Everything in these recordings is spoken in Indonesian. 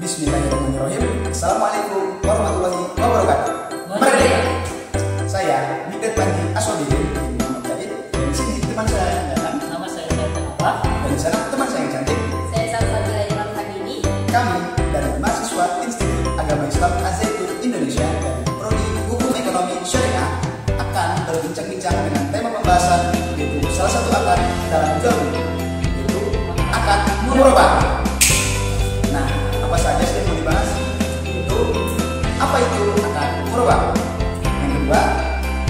Bismillahirrahmanirrahim. Assalamualaikum warahmatullahi wabarakatuh. Merdeka. Saya Midet Panji Aswadirin Muhammad Jadid. Dan di sini teman saya datang. Nama saya Apa? Dan di sana teman saya yang cantik. Saya Salsabila Imam Hadini. Kami dari mahasiswa Institut Agama Islam Al-Zaitun Indonesia dan Prodi Hukum Ekonomi Syariah akan berbincang-bincang dengan tema pembahasan yaitu salah satu akad dalam jual beli, yaitu akad murabahah. Nah, apa saja sih yang mau dibahas? Itu apa itu akad murabahah? Yang kedua,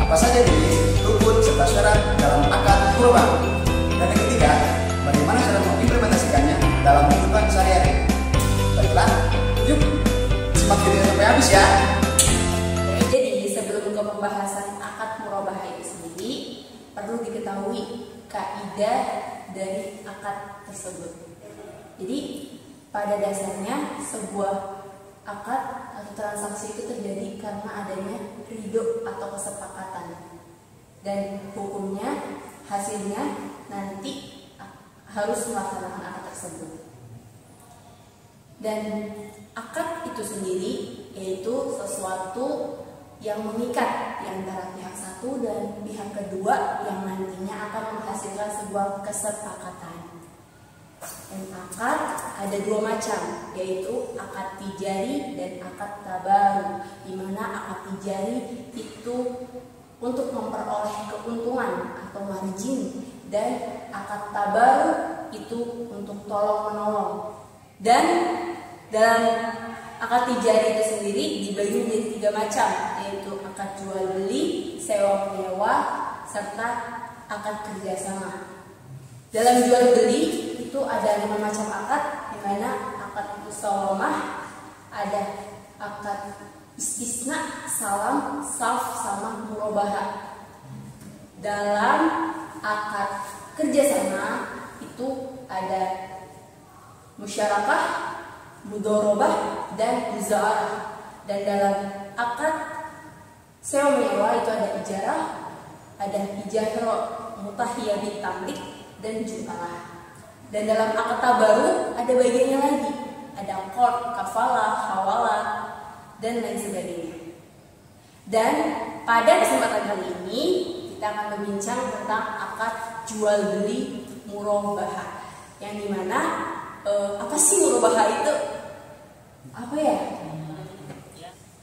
apa saja jenis rukun serta syarat dalam akad murabahah? Dan yang ketiga, bagaimana cara mengimplementasikannya dalam kehidupan sehari-hari? Baiklah, yuk simak videonya sampai habis ya. Jadi sebelum ke pembahasan akad murabahah itu sendiri, perlu diketahui kaidah dari akad tersebut. Jadi pada dasarnya sebuah akad atau transaksi itu terjadi karena adanya ridho atau kesepakatan, dan hukumnya hasilnya nanti harus melaksanakan akad tersebut. Dan akad itu sendiri yaitu sesuatu yang mengikat di antara pihak satu dan pihak kedua yang nantinya akan menghasilkan sebuah kesepakatan. Dan akad ada dua macam, yaitu akad tijari dan akad tabaru, di mana akad tijari itu untuk memperoleh keuntungan atau margin, dan akad tabaru itu untuk tolong menolong. Dan dalam akad tijari itu sendiri dibagi menjadi tiga macam, yaitu akad jual beli, sewa menyewa, serta akad kerjasama. Dalam jual beli itu ada 5 macam akad, di mana akad musawamah, ada akad istisna, salam, saf, sama murabahah. Dalam akad kerjasama itu ada musyarakah, mudorobah, dan muzaarah. Dan dalam akad sewa menyewa itu ada ijarah, ada ijarah, mutahiyah bin tamlik, dan ju'alah. Dan dalam akad tabaru ada bagiannya lagi, ada qard, kafalah, hawalah, dan lain sebagainya. Dan pada kesempatan kali ini kita akan berbincang tentang akad jual beli murabahah, yang dimana apa sih murabahah itu? Apa ya?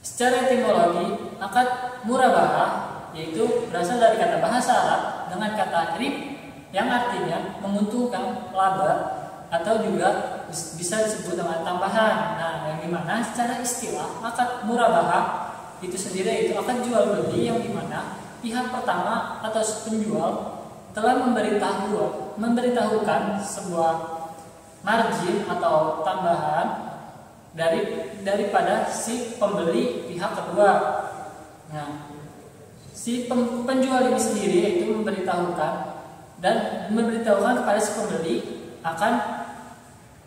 Secara etimologi, akad murabahah yaitu berasal dari kata bahasa Arab dengan kata rib yang artinya menguntungkan, laba, atau juga bisa disebut dengan tambahan. Nah, yang dimana secara istilah akad murabahah itu sendiri itu akad jual beli yang dimana pihak pertama atau penjual telah memberitahukan sebuah margin atau tambahan daripada si pembeli pihak kedua. Nah, si penjual ini sendiri itu memberitahukan kepada si pembeli akan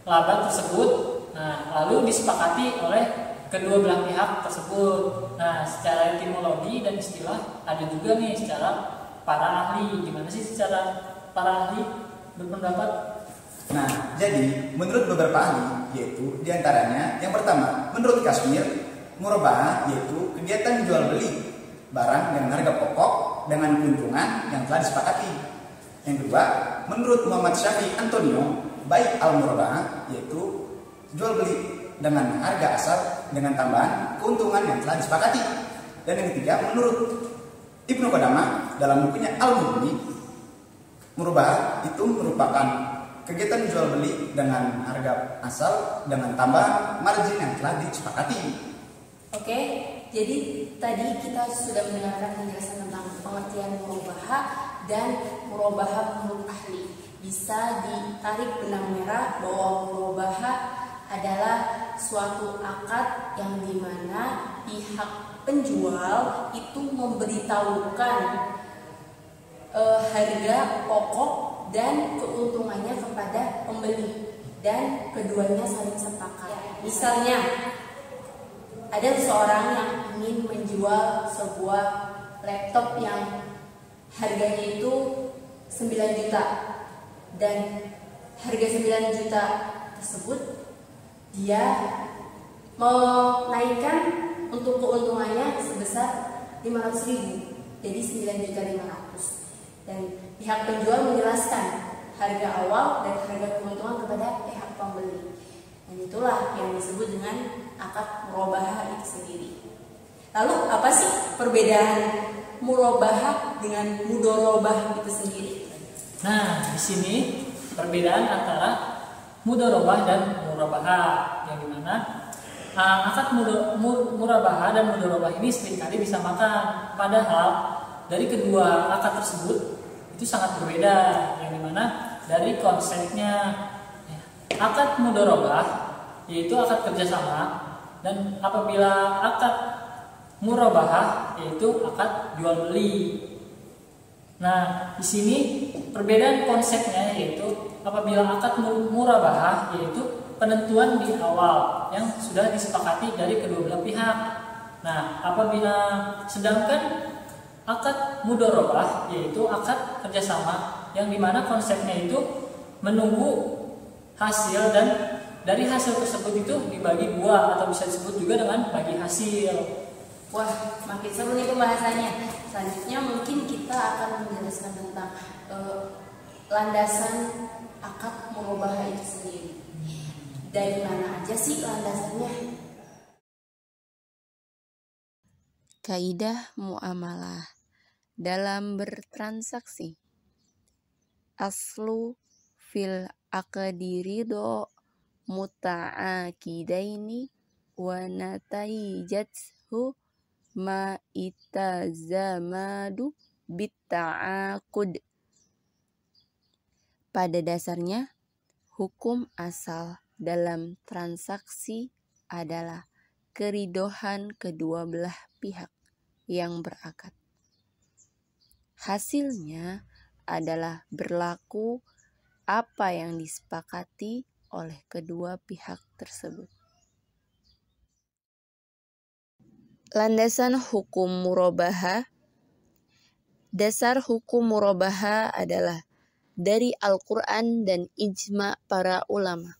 laba tersebut. Nah, lalu disepakati oleh kedua belah pihak tersebut. Nah, secara etimologi dan istilah ada juga nih secara para ahli. Gimana sih secara para ahli berpendapat? Nah, jadi menurut beberapa ahli, yaitu diantaranya yang pertama, menurut Kasmir, murabahah yaitu kegiatan jual beli barang dengan harga pokok dengan keuntungan yang telah disepakati. Yang kedua, menurut Muhammad Syafi Antonio, baik al-murabahah yaitu jual beli dengan harga asal dengan tambahan keuntungan yang telah disepakati. Dan yang ketiga, menurut Ibnu Qudamah dalam bukunya Al-Mughni, murabahah itu merupakan kegiatan jual beli dengan harga asal dengan tambahan margin yang telah disepakati. Oke, jadi tadi kita sudah mendengarkan penjelasan tentang pengertian murabahah dan murabahah menurut ahli. Bisa ditarik benang merah bahwa murabahah adalah suatu akad yang dimana pihak penjual itu memberitahukan harga pokok dan keuntungannya kepada pembeli, dan keduanya saling sepakat. Misalnya ada seseorang yang ingin menjual sebuah laptop yang harganya itu 9 juta, dan harga 9 juta tersebut dia menaikkan untuk keuntungannya sebesar 500.000, jadi 9.500.000. Dan pihak penjual menjelaskan harga awal dan harga keuntungan kepada pihak pembeli. Dan itulah yang disebut dengan akad murabahah itu sendiri. Lalu apa sih perbedaan murabahah dengan mudorobah itu sendiri? Nah, di sini perbedaan antara mudorobah dan murabahah, yang dimana akad murabahah dan mudorobah ini seringkali bisa makan, padahal dari kedua akad tersebut itu sangat berbeda, yang dimana dari konsepnya akad mudorobah yaitu akad kerjasama, dan apabila akad murabahah yaitu akad jual beli. Nah, di sini perbedaan konsepnya yaitu apabila akad murabahah yaitu penentuan di awal yang sudah disepakati dari kedua belah pihak. Nah, apabila sedangkan akad mudorobah yaitu akad kerjasama yang dimana konsepnya itu menunggu hasil, dan dari hasil tersebut itu dibagi dua atau bisa disebut juga dengan bagi hasil. Wah, makin seru nih pembahasannya. Selanjutnya mungkin kita akan menjelaskan tentang landasan akad murabahah itu sendiri. Dari mana aja sih landasannya? Kaidah muamalah dalam bertransaksi. Aslu fil aqdi ridho muta'akidaini wa nataijathu ma itazamadu bitta'aqud. Pada dasarnya, hukum asal dalam transaksi adalah keridohan kedua belah pihak yang berakad. Hasilnya adalah berlaku apa yang disepakati oleh kedua pihak tersebut. Landasan hukum murabahah. Dasar hukum murabahah adalah dari Al-Quran dan ijma' para ulama.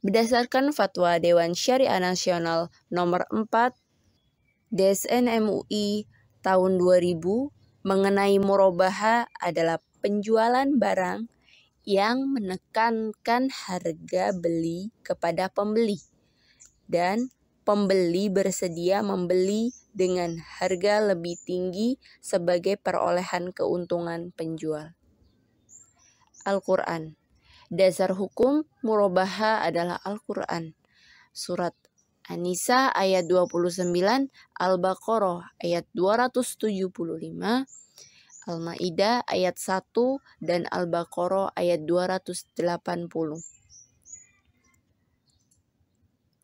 Berdasarkan Fatwa Dewan Syariah Nasional nomor 4 DSN MUI tahun 2000 mengenai murabahah adalah penjualan barang yang menekankan harga beli kepada pembeli dan pembeli bersedia membeli dengan harga lebih tinggi sebagai perolehan keuntungan penjual. Al-Quran. Dasar hukum murabahah adalah Al-Quran. Surat An-Nisa ayat 29, Al-Baqarah ayat 275, Al-Maidah ayat 1, dan Al-Baqarah ayat 280.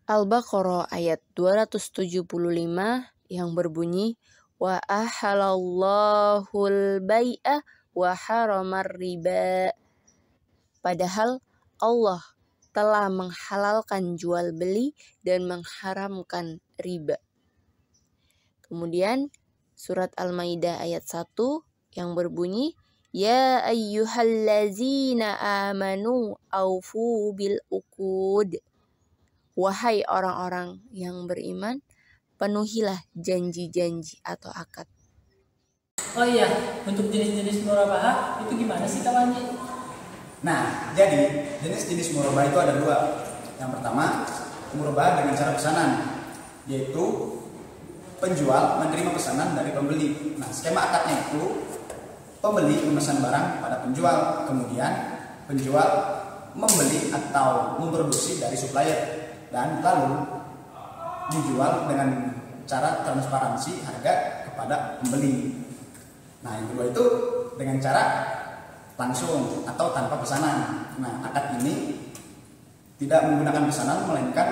Al-Baqarah ayat 275 yang berbunyi, wa ahalallahul bai'a wa haramar riba. Padahal Allah telah menghalalkan jual beli dan mengharamkan riba. Kemudian surat Al-Maidah ayat 1 yang berbunyi, ya ayyuhallazina amanu aufu bil uqud. Wahai orang-orang yang beriman, penuhilah janji-janji atau akad. Oh iya, untuk jenis-jenis murabahah itu gimana sih kawan? Nah, jadi jenis-jenis murabahah itu ada dua. Yang pertama, murabahah dengan cara pesanan, yaitu penjual menerima pesanan dari pembeli. Nah, skema akadnya itu pembeli memesan barang pada penjual, kemudian penjual membeli atau memproduksi dari supplier, dan lalu dijual dengan cara transparansi harga kepada pembeli. Nah, yang kedua itu dengan cara langsung atau tanpa pesanan. Nah, akad ini tidak menggunakan pesanan, melainkan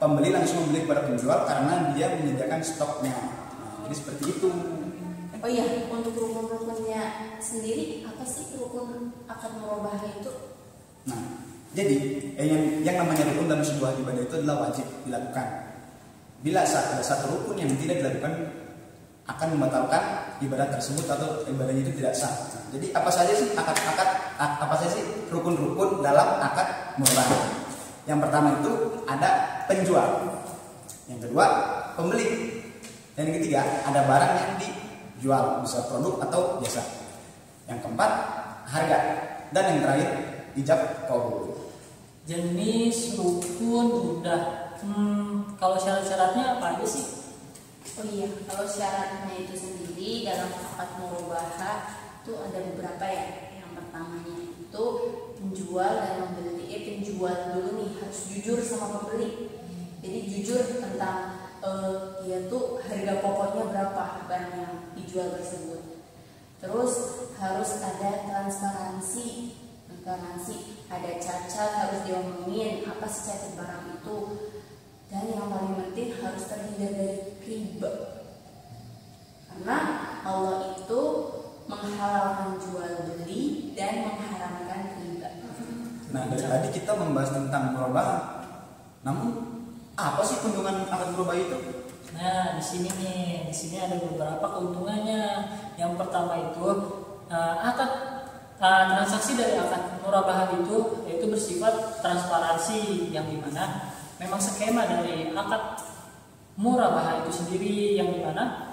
pembeli langsung membeli kepada penjual karena dia menyediakan stoknya. Nah, jadi seperti itu. Oh iya, untuk rukun-rukunnya sendiri apa sih rukun akad murabahah itu? Nah, jadi yang namanya rukun dalam sebuah ibadah itu adalah wajib dilakukan. Bila ada satu rukun yang tidak dilakukan, akan membatalkan ibadah tersebut atau ibadahnya itu tidak sah. Nah, jadi apa saja sih rukun-rukun dalam akad murabahah? Yang pertama itu ada penjual, yang kedua pembeli, dan yang ketiga ada barang yang dijual, bisa produk atau jasa. Yang keempat harga, dan yang terakhir ijab kabul. Jenis, rukun, udah. Kalau syarat-syaratnya apa aja sih? Oh iya, kalau syaratnya itu sendiri dalam akad murabahah itu ada beberapa ya. Yang pertamanya itu penjual dan pembeli. Penjual dulu nih harus jujur sama pembeli. Jadi jujur tentang dia tuh harga pokoknya berapa barang yang dijual tersebut. Terus harus ada transparansi, ada cacat harus diomongin apa sih cacat barang itu. Dan yang paling penting harus terhindar dari riba, karena Allah itu menghalalkan jual beli dan mengharamkan riba. Nah, dari tadi kita membahas tentang murabahah. Namun apa sih keuntungan akad murabahah itu? Nah, di sini ada beberapa keuntungannya. Yang pertama itu transaksi dari akad murabahah itu yaitu bersifat transparansi, yang dimana memang skema dari akad murabahah itu sendiri yang dimana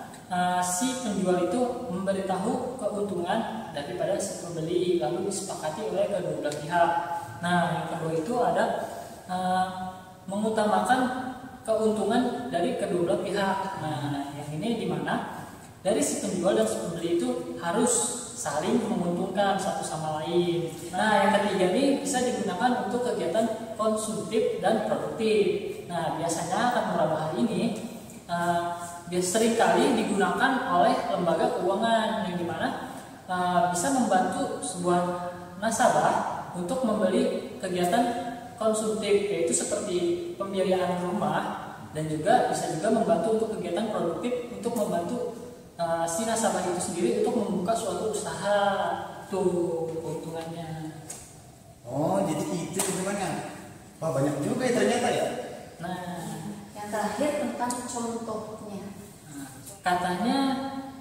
si penjual itu memberitahu keuntungan daripada si pembeli, lalu disepakati oleh kedua belah pihak. Nah, yang kedua itu ada mengutamakan keuntungan dari kedua belah pihak. Nah, yang ini dimana dari si penjual dan si pembeli itu harus saling menguntungkan satu sama lain. Nah, yang ketiga ini bisa digunakan untuk kegiatan konsumtif dan produktif. Nah, biasanya akad murabahah ini seringkali digunakan oleh lembaga keuangan, yang dimana bisa membantu sebuah nasabah untuk membeli kegiatan konsumtif, yaitu seperti pembiayaan rumah, dan juga bisa juga membantu untuk kegiatan produktif untuk membantu si nasabah itu sendiri untuk membuka suatu usaha. Tuh keuntungannya. Oh, jadi itu keuntungannya. Wah, banyak juga ya ternyata ya. Nah, yang terakhir tentang contohnya. Katanya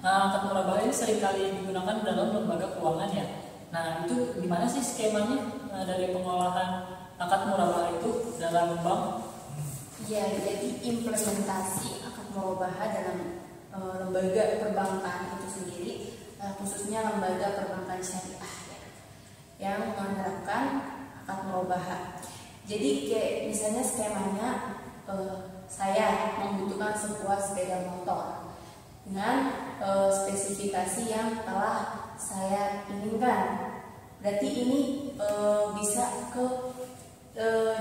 akad murabahah ini seringkali digunakan dalam lembaga keuangan ya. Nah, itu gimana sih skemanya dari pengolahan akad murabahah itu dalam bank? Ya, jadi implementasi akad murabahah dalam lembaga perbankan itu sendiri, khususnya lembaga perbankan syariah ya, yang menerapkan akad murabahah. Jadi kayak misalnya skemanya, saya membutuhkan sebuah sepeda motor dengan spesifikasi yang telah saya inginkan. Berarti ini bisa ke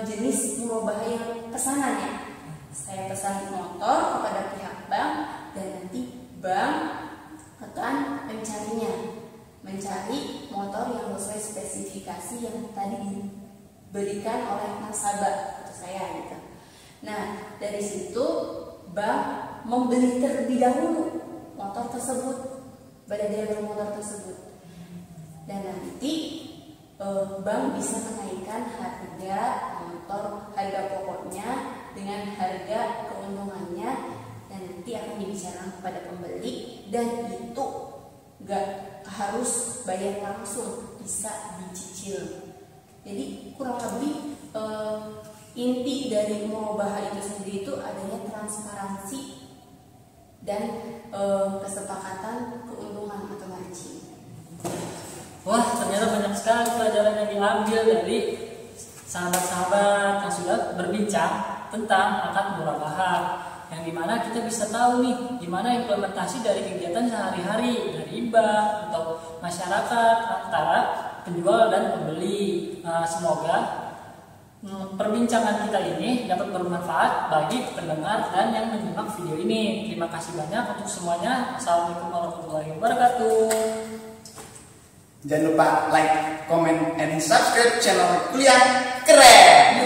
jenis murabahah yang pesanannya. Saya pesan motor kepada pihak bank, dan nanti bank akan mencari motor yang sesuai spesifikasi yang tadi diberikan oleh nasabah atau saya gitu. Nah, dari situ bank membeli terlebih dahulu motor tersebut, badan motor tersebut, dan nanti bank bisa menaikkan harga motor, harga pokoknya dengan harga keuntungannya, dan nanti akan dibicarakan kepada pembeli, dan itu gak harus bayar langsung, bisa dicicil. Jadi kurang lebih inti dari murabahah itu sendiri itu adanya transparansi dan kesepakatan keuntungan atau margin. Wah, ternyata banyak sekali pelajaran yang diambil dari sahabat-sahabat yang sudah berbincang tentang akad murabahah, yang dimana kita bisa tahu nih gimana implementasi dari kegiatan sehari-hari dari bank atau masyarakat antara penjual dan pembeli. Semoga perbincangan kita ini dapat bermanfaat bagi pendengar dan yang menyimak video ini. Terima kasih banyak untuk semuanya. Assalamualaikum warahmatullahi wabarakatuh. Jangan lupa like, comment, and subscribe channel Kuliah Keren.